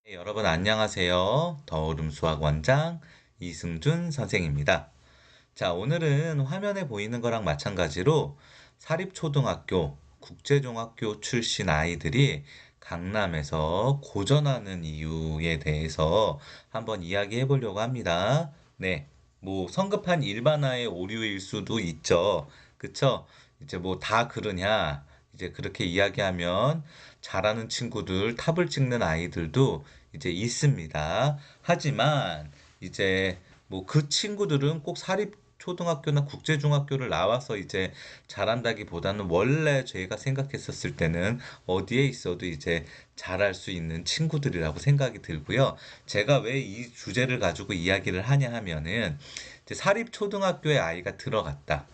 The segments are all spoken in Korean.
네, 여러분 안녕하세요. 더오름 수학 원장 이승준 선생입니다. 자, 오늘은 화면에 보이는 거랑 마찬가지로 사립초등학교, 국제중학교 출신 아이들이 강남에서 고전하는 이유에 대해서 한번 이야기해 보려고 합니다. 네, 뭐 성급한 일반화의 오류일 수도 있죠. 그쵸? 이제 뭐 다 그러냐? 이제 그렇게 이야기하면 잘하는 친구들, 탑을 찍는 아이들도 이제 있습니다. 하지만 이제 뭐 그 친구들은 꼭 사립 초등학교나 국제중학교를 나와서 이제 잘한다기보다는 원래 저희가 생각했었을 때는 어디에 있어도 이제 잘할 수 있는 친구들이라고 생각이 들고요. 제가 왜 이 주제를 가지고 이야기를 하냐 하면은 이제 사립 초등학교에 아이가 들어갔다.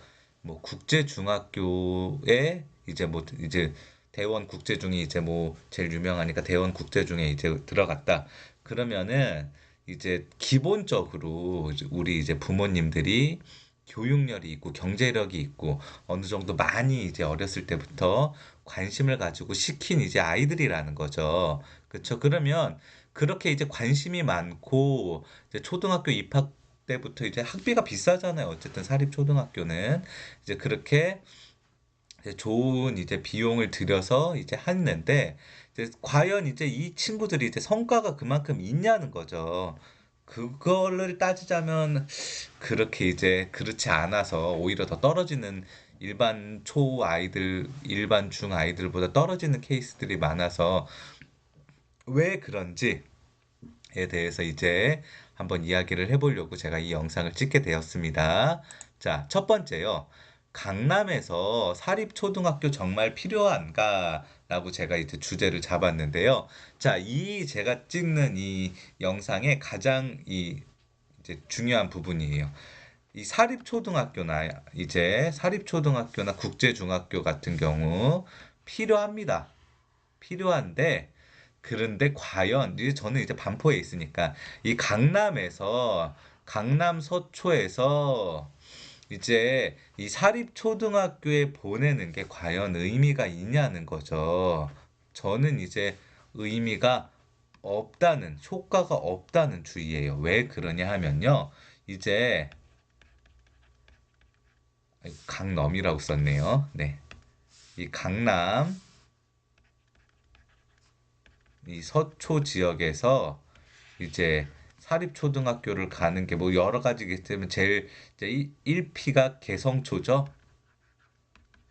뭐 국제중학교에 이제 뭐 이제 대원 국제중이 이제 뭐 제일 유명하니까 대원 국제중에 이제 들어갔다. 그러면은 이제 기본적으로 우리 이제 부모님들이 교육열이 있고 경제력이 있고 어느 정도 많이 이제 어렸을 때부터 관심을 가지고 시킨 이제 아이들이라는 거죠. 그렇죠? 그러면 그렇게 이제 관심이 많고 이제 초등학교 입학 때부터 이제 학비가 비싸잖아요. 어쨌든 사립 초등학교는 이제 그렇게 이제 좋은 이제 비용을 들여서 이제 했는데 이제 과연 이제 이 친구들이 이제 성과가 그만큼 있냐는 거죠. 그거를 따지자면 그렇게 이제 그렇지 않아서 오히려 더 떨어지는 일반 초 아이들, 일반 중 아이들보다 떨어지는 케이스들이 많아서 왜 그런지에 대해서 이제 한번 이야기를 해보려고 제가 이 영상을 찍게 되었습니다. 자, 첫 번째요. 강남에서 사립초등학교 정말 필요한가? 라고 제가 이제 주제를 잡았는데요. 자, 이 제가 찍는 이 영상의 가장 이 이제 중요한 부분이에요. 이 사립초등학교나 국제중학교 같은 경우 필요합니다. 필요한데 그런데 과연 이제 저는 이제 반포에 있으니까 이 강남 서초에서 이제 이 사립초등학교에 보내는 게 과연 의미가 있냐는 거죠. 저는 이제 의미가 없다는, 효과가 없다는 주의예요. 왜 그러냐 하면요. 이제 강남이라고 썼네요. 네. 이 강남, 이 서초 지역에서 이제 사립초등학교를 가는 게 뭐 여러 가지겠 때문에 제일 이제 1피가 개성초죠.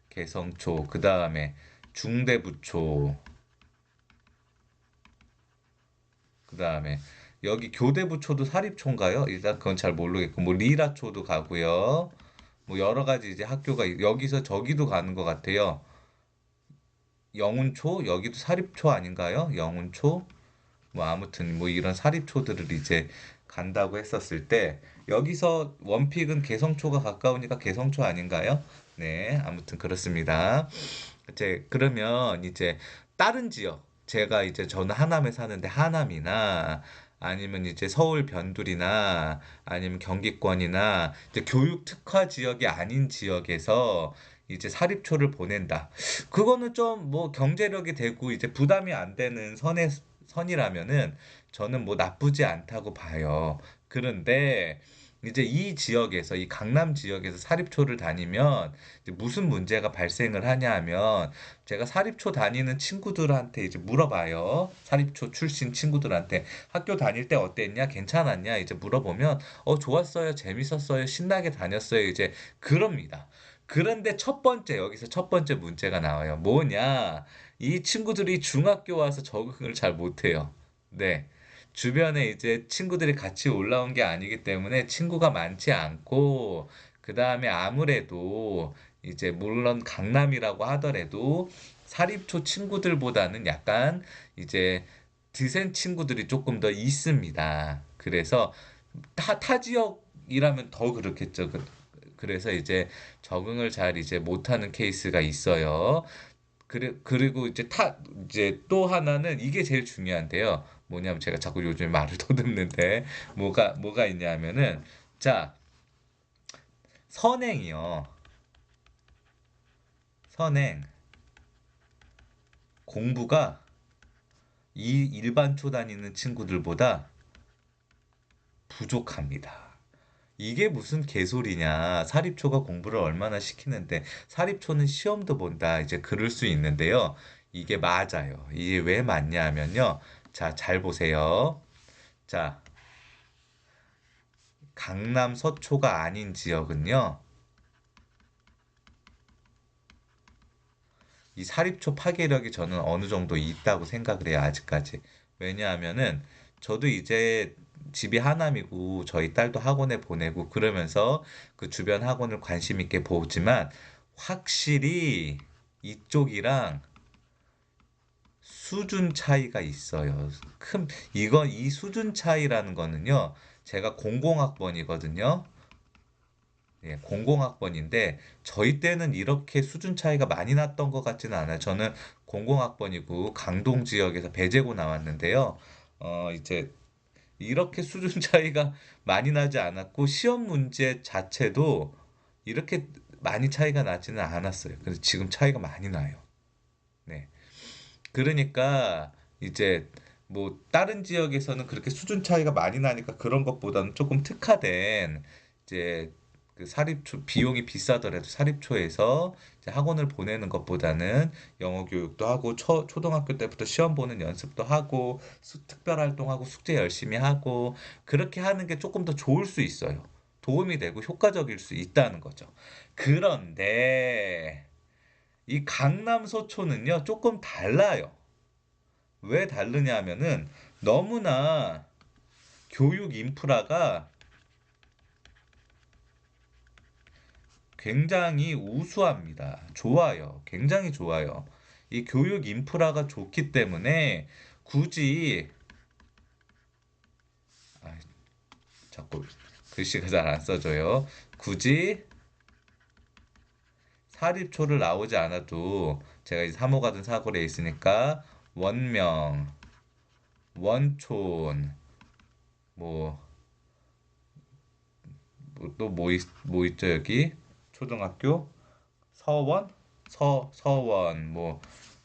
개성초. 그 다음에 중대부초. 그 다음에 여기 교대부초도 사립초인가요? 일단 그건 잘 모르겠고 뭐 리라초도 가고요. 뭐 여러 가지 이제 학교가 여기서 저기도 가는 것 같아요. 영운초 여기도 사립초 아닌가요? 영운초 뭐 아무튼 뭐 이런 사립초들을 이제 간다고 했었을 때 여기서 원픽은 개성초가 가까우니까 개성초 아닌가요? 네, 아무튼 그렇습니다. 이제 그러면 이제 다른 지역 제가 이제 저는 하남에 사는데 하남이나 아니면 이제 서울 변두리나 아니면 경기권이나 이제 교육 특화 지역이 아닌 지역에서 이제 사립초를 보낸다. 그거는 좀 뭐 경제력이 되고 이제 부담이 안 되는 선이라면은 저는 뭐 나쁘지 않다고 봐요. 그런데 이제 이 지역에서 이 강남 지역에서 사립초를 다니면 이제 무슨 문제가 발생을 하냐 하면 제가 사립초 다니는 친구들한테 이제 물어봐요. 사립초 출신 친구들한테 학교 다닐 때 어땠냐? 괜찮았냐? 이제 물어보면 좋았어요. 재밌었어요. 신나게 다녔어요. 이제 그럽니다. 그런데 여기서 첫 번째 문제가 나와요. 뭐냐? 이 친구들이 중학교 와서 적응을 잘 못해요. 네. 주변에 이제 친구들이 같이 올라온 게 아니기 때문에 친구가 많지 않고, 그 다음에 아무래도 이제 물론 강남이라고 하더라도 사립초 친구들보다는 약간 이제 드센 친구들이 조금 더 있습니다. 그래서 타 지역이라면 더 그렇겠죠. 그래서 이제 적응을 잘 이제 못하는 케이스가 있어요. 그리고 이제 또 하나는 이게 제일 중요한데요. 뭐냐면 제가 자꾸 요즘에 말을 더듬는데 뭐가 있냐면은 자, 선행이요. 선행 공부가 이 일반 초 다니는 친구들보다 부족합니다. 이게 무슨 개소리냐. 사립초가 공부를 얼마나 시키는데 사립초는 시험도 본다. 이제 그럴 수 있는데요. 이게 맞아요. 이게 왜 맞냐 하면요. 자, 잘 보세요. 자, 강남 서초가 아닌 지역은요. 이 사립초 파괴력이 저는 어느 정도 있다고 생각을 해요, 아직까지. 왜냐하면은 저도 이제 집이 하남이고 저희 딸도 학원에 보내고 그러면서 그 주변 학원을 관심 있게 보지만 확실히 이쪽이랑 수준 차이가 있어요. 이 수준 차이라는 거는요, 제가 공공학번이거든요. 예, 공공학번인데 저희 때는 이렇게 수준 차이가 많이 났던 것 같지는 않아요. 저는 공공학번이고 강동 지역에서 배재고 나왔는데요. 이제 이렇게 수준 차이가 많이 나지 않았고 시험 문제 자체도 이렇게 많이 차이가 나지는 않았어요. 근데 지금 차이가 많이 나요. 네. 그러니까 이제 뭐 다른 지역에서는 그렇게 수준 차이가 많이 나니까 그런 것보다는 조금 특화된 이제 그 사립초 비용이 비싸더라도 사립초에서 이제 학원을 보내는 것보다는 영어 교육도 하고 초등학교 때부터 시험 보는 연습도 하고 특별 활동하고 숙제 열심히 하고 그렇게 하는 게 조금 더 좋을 수 있어요. 도움이 되고 효과적일 수 있다는 거죠. 그런데 이 강남 서초는요 조금 달라요. 왜 다르냐 하면은 너무나 교육 인프라가 굉장히 우수합니다. 좋아요. 굉장히 좋아요. 이 교육 인프라가 좋기 때문에 굳이 아, 자꾸 글씨가 잘 안 써져요. 굳이 사립초를 나오지 않아도 제가 이제 사모가든 사거리에 있으니까 원명, 원촌, 뭐 뭐 있죠 여기 초등학교 서원 서원 뭐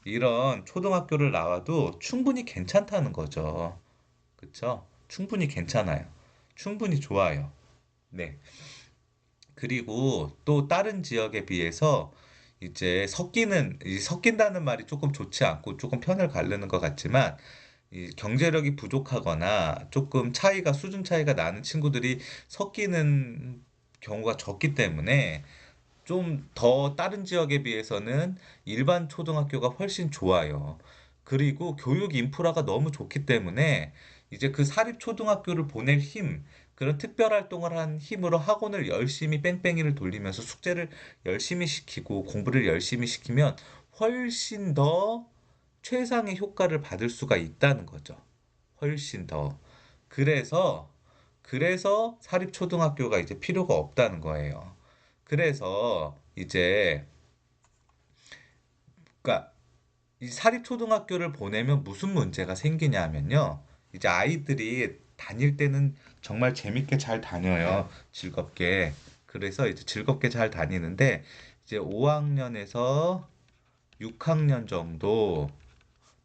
이런 초등학교를 나와도 충분히 괜찮다는 거죠. 그쵸? 충분히 괜찮아요. 충분히 좋아요. 네. 그리고 또 다른 지역에 비해서 이제 섞인다는 말이 조금 좋지 않고 조금 편을 가르는 것 같지만 이 경제력이 부족하거나 조금 수준 차이가 나는 친구들이 섞이는 경우가 적기 때문에 좀 더 다른 지역에 비해서는 일반 초등학교가 훨씬 좋아요. 그리고 교육 인프라가 너무 좋기 때문에 이제 그 사립 초등학교를 보낼 그런 특별 활동을 한 힘으로 학원을 열심히 뺑뺑이를 돌리면서 숙제를 열심히 시키고 공부를 열심히 시키면 훨씬 더 최상의 효과를 받을 수가 있다는 거죠. 훨씬 더. 그래서, 그래서 사립초등학교가 이제 필요가 없다는 거예요. 그래서 이제, 그러니까 이 사립초등학교를 보내면 무슨 문제가 생기냐면요. 이제 아이들이 다닐 때는 정말 재밌게 잘 다녀요. 즐겁게. 그래서 이제 즐겁게 잘 다니는데, 이제 5학년에서 6학년 정도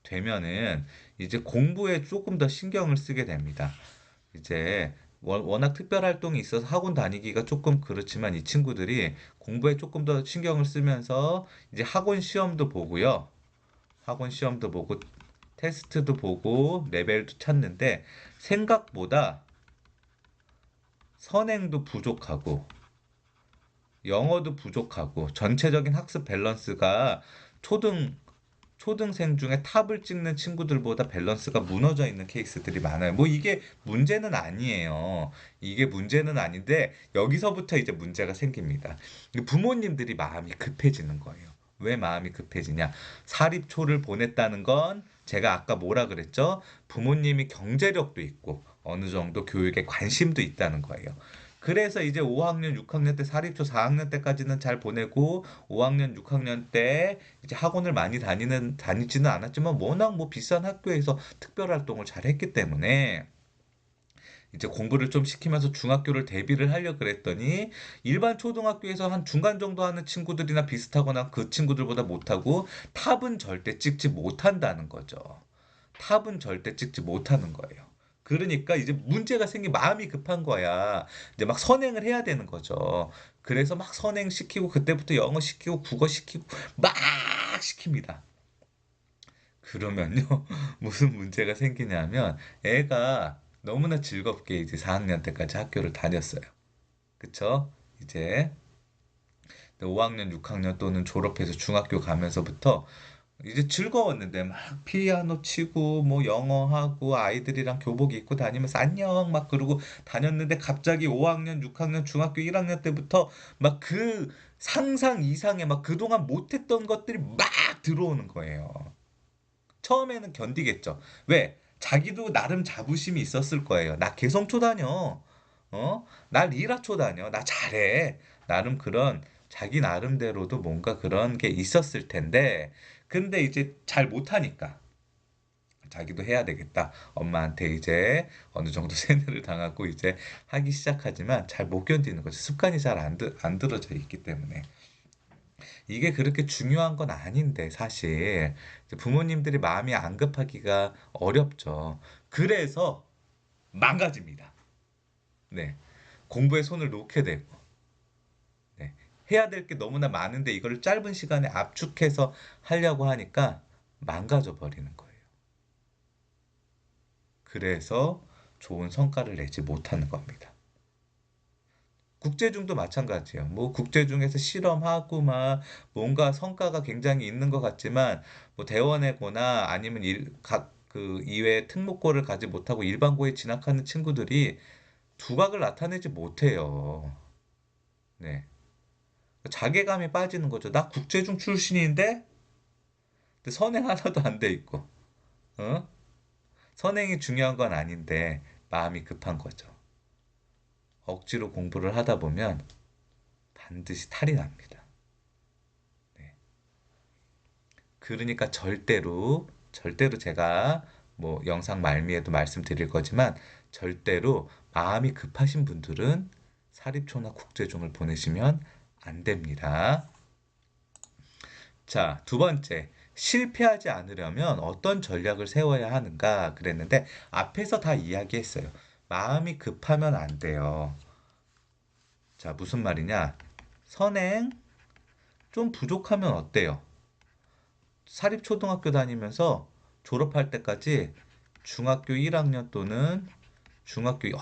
되면은 이제 공부에 조금 더 신경을 쓰게 됩니다. 이제 워낙 특별 활동이 있어서 학원 다니기가 조금 그렇지만 이 친구들이 공부에 조금 더 신경을 쓰면서 이제 학원 시험도 보고요. 학원 시험도 보고 테스트도 보고 레벨도 찾는데 생각보다 선행도 부족하고 영어도 부족하고 전체적인 학습 밸런스가 초등 초등생 중에 탑을 찍는 친구들보다 밸런스가 무너져 있는 케이스들이 많아요. 뭐 이게 문제는 아니에요. 이게 문제는 아닌데 여기서부터 이제 문제가 생깁니다. 부모님들이 마음이 급해지는 거예요. 왜 마음이 급해지냐? 사립초를 보냈다는 건 제가 아까 뭐라 그랬죠? 부모님이 경제력도 있고 어느 정도 교육에 관심도 있다는 거예요. 그래서 이제 5학년, 6학년 때 사립초 4학년 때까지는 잘 보내고 5학년, 6학년 때 이제 학원을 많이 다니지는 않았지만 워낙 뭐 비싼 학교에서 특별 활동을 잘 했기 때문에 이제 공부를 좀 시키면서 중학교를 대비를 하려 그랬더니 일반 초등학교에서 한 중간 정도 하는 친구들이나 비슷하거나 그 친구들보다 못하고 탑은 절대 찍지 못한다는 거죠. 탑은 절대 찍지 못하는 거예요. 그러니까 이제 문제가 생긴 마음이 급한 거야. 이제 막 선행을 해야 되는 거죠. 그래서 막 선행시키고 그때부터 영어 시키고 국어 시키고 막 시킵니다. 그러면요, 무슨 문제가 생기냐면 애가 너무나 즐겁게 이제 4학년 때까지 학교를 다녔어요. 그쵸? 이제 5학년, 6학년 또는 졸업해서 중학교 가면서부터 이제 즐거웠는데 막 피아노 치고 뭐 영어 하고 아이들이랑 교복 입고 다니면서 안녕 막 그러고 다녔는데 갑자기 5학년, 6학년, 중학교 1학년 때부터 막 그 상상 이상의 막 그동안 못했던 것들이 막 들어오는 거예요. 처음에는 견디겠죠. 왜? 자기도 나름 자부심이 있었을 거예요. 나 개성초 다녀. 나 리라초 다녀. 나 잘해. 나름 그런 자기 나름대로도 뭔가 그런 게 있었을 텐데, 근데 이제 잘 못하니까 자기도 해야 되겠다. 엄마한테 이제 어느 정도 세뇌를 당하고 이제 하기 시작하지만 잘 못 견디는 거죠. 습관이 잘 안 들어져 있기 때문에. 이게 그렇게 중요한 건 아닌데 사실 부모님들이 마음이 안 급하기가 어렵죠. 그래서 망가집니다. 네. 공부에 손을 놓게 되고, 네. 해야 될 게 너무나 많은데 이걸 짧은 시간에 압축해서 하려고 하니까 망가져 버리는 거예요. 그래서 좋은 성과를 내지 못하는 겁니다. 국제중도 마찬가지예요. 뭐 국제중에서 실험하고 막 뭔가 성과가 굉장히 있는 것 같지만 뭐 대원외고나 아니면 각 그 이외에 특목고를 가지 못하고 일반고에 진학하는 친구들이 두각을 나타내지 못해요. 네. 자괴감이 빠지는 거죠. 나 국제중 출신인데 근데 선행 하나도 안 돼 있고, 어? 선행이 중요한 건 아닌데 마음이 급한 거죠. 억지로 공부를 하다 보면 반드시 탈이 납니다. 네. 그러니까 절대로 제가 뭐 영상 말미에도 말씀드릴 거지만 절대로 마음이 급하신 분들은 사립초나 국제중을 보내시면 안 됩니다. 자, 두 번째. 실패하지 않으려면 어떤 전략을 세워야 하는가 그랬는데 앞에서 다 이야기했어요. 마음이 급하면 안 돼요. 자, 무슨 말이냐? 선행 좀 부족하면 어때요? 사립초등학교 다니면서 졸업할 때까지 중학교 1학년 또는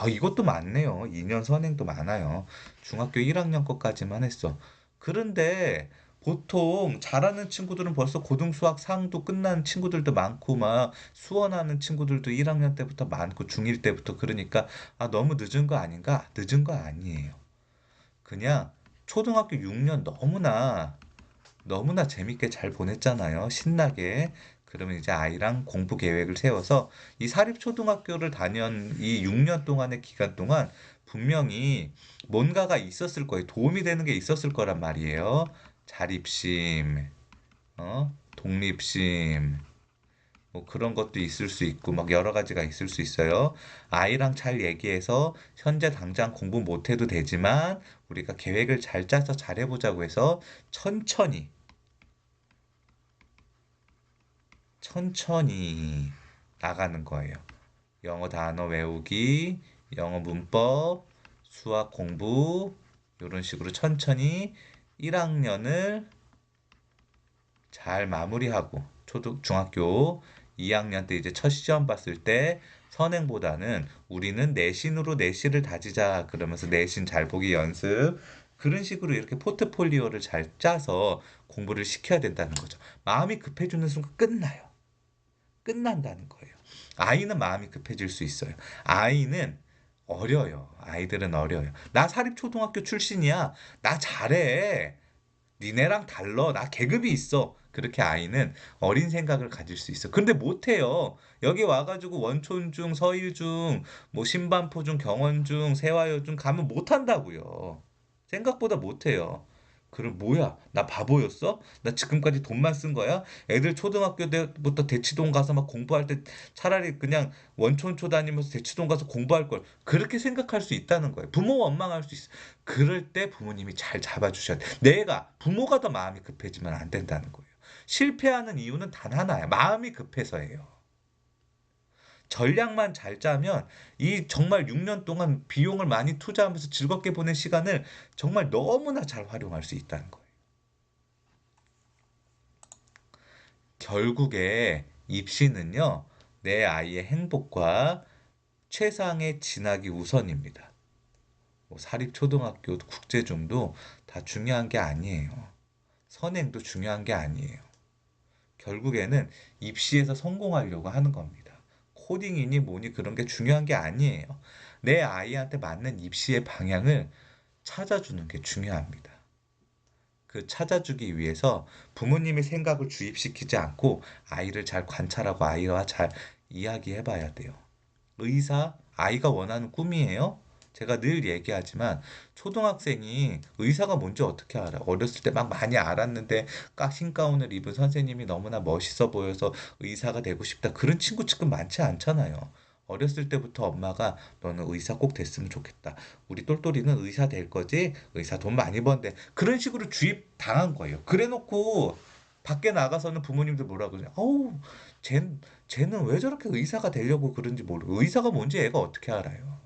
이것도 많네요. 2년 선행도 많아요. 중학교 1학년 것까지만 했어. 그런데 보통 잘하는 친구들은 벌써 고등수학 상도 끝난 친구들도 많고 막 수원하는 친구들도 1학년 때부터 많고 중1 때부터 그러니까 아 너무 늦은 거 아닌가? 늦은 거 아니에요. 그냥 초등학교 6년 너무나 재밌게 잘 보냈잖아요. 신나게. 그러면 이제 아이랑 공부 계획을 세워서 이 사립초등학교를 다년 이 6년 동안의 기간 동안 분명히 뭔가가 있었을 거예요. 도움이 되는 게 있었을 거란 말이에요. 자립심, 독립심, 뭐 그런 것도 있을 수 있고 막 여러 가지가 있을 수 있어요. 아이랑 잘 얘기해서 현재 당장 공부 못 해도 되지만 우리가 계획을 잘 짜서 잘해보자고 해서 천천히 천천히 나가는 거예요. 영어 단어 외우기, 영어 문법, 수학 공부, 이런 식으로 천천히 1학년을 잘 마무리하고 중학교 2학년 때 이제 첫 시험 봤을 때 선행보다는 우리는 내신으로 내신을 다지자 그러면서 내신 잘 보기 연습 그런 식으로 이렇게 포트폴리오를 잘 짜서 공부를 시켜야 된다는 거죠. 마음이 급해지는 순간 끝난다는 거예요. 아이는 마음이 급해질 수 있어요. 아이는 어려요. 아이들은 어려요. 나 사립초등학교 출신이야. 나 잘해. 니네랑 달러. 나 계급이 있어. 그렇게 아이는 어린 생각을 가질 수 있어. 근데 못해요. 여기 와가지고 원촌중, 서유중, 뭐 신반포중, 경원중, 세화여중 가면 못한다고요. 생각보다 못해요. 그럼 뭐야? 나 바보였어? 나 지금까지 돈만 쓴 거야? 애들 초등학교 때부터 대치동 가서 막 공부할 때 차라리 그냥 원촌초 다니면서 대치동 가서 공부할 걸. 그렇게 생각할 수 있다는 거예요. 부모 원망할 수 있어. 그럴 때 부모님이 잘 잡아주셔야 돼. 부모가 더 마음이 급해지면 안 된다는 거예요. 실패하는 이유는 단 하나야. 마음이 급해서예요. 전략만 잘 짜면 이 정말 6년 동안 비용을 많이 투자하면서 즐겁게 보낸 시간을 정말 너무나 잘 활용할 수 있다는 거예요. 결국에 입시는요, 내 아이의 행복과 최상의 진학이 우선입니다. 뭐 사립초등학교, 국제중도 다 중요한 게 아니에요. 선행도 중요한 게 아니에요. 결국에는 입시에서 성공하려고 하는 겁니다. 코딩이니 뭐니 그런 게 중요한 게 아니에요. 내 아이한테 맞는 입시의 방향을 찾아주는 게 중요합니다. 그 찾아주기 위해서 부모님의 생각을 주입시키지 않고 아이를 잘 관찰하고 아이와 잘 이야기해 봐야 돼요. 의사, 아이가 원하는 꿈이에요? 제가 늘 얘기하지만 초등학생이 의사가 뭔지 어떻게 알아? 어렸을 때 막 많이 알았는데 흰 가운을 입은 선생님이 너무나 멋있어 보여서 의사가 되고 싶다. 그런 친구 지금 많지 않잖아요. 어렸을 때부터 엄마가 너는 의사 꼭 됐으면 좋겠다. 우리 똘똘이는 의사 될 거지? 의사 돈 많이 번대. 그런 식으로 주입 당한 거예요. 그래 놓고 밖에 나가서는 부모님들 뭐라 그러냐. 어우, 쟤, 쟤는 왜 저렇게 의사가 되려고 그런지 모르고 의사가 뭔지 애가 어떻게 알아요.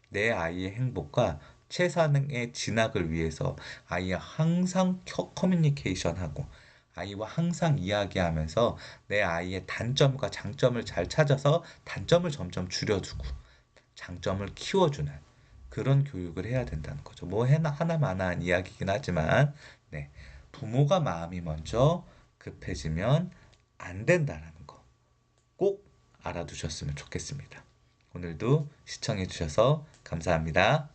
내 아이의 행복과 최상의 진학을 위해서 아이와 항상 커뮤니케이션하고 아이와 항상 이야기하면서 내 아이의 단점과 장점을 잘 찾아서 단점을 점점 줄여주고 장점을 키워주는 그런 교육을 해야 된다는 거죠. 뭐 하나마나한 이야기긴 하지만 네, 부모가 마음이 먼저 급해지면 안 된다라는 거 꼭 알아두셨으면 좋겠습니다. 오늘도 시청해 주셔서 감사합니다.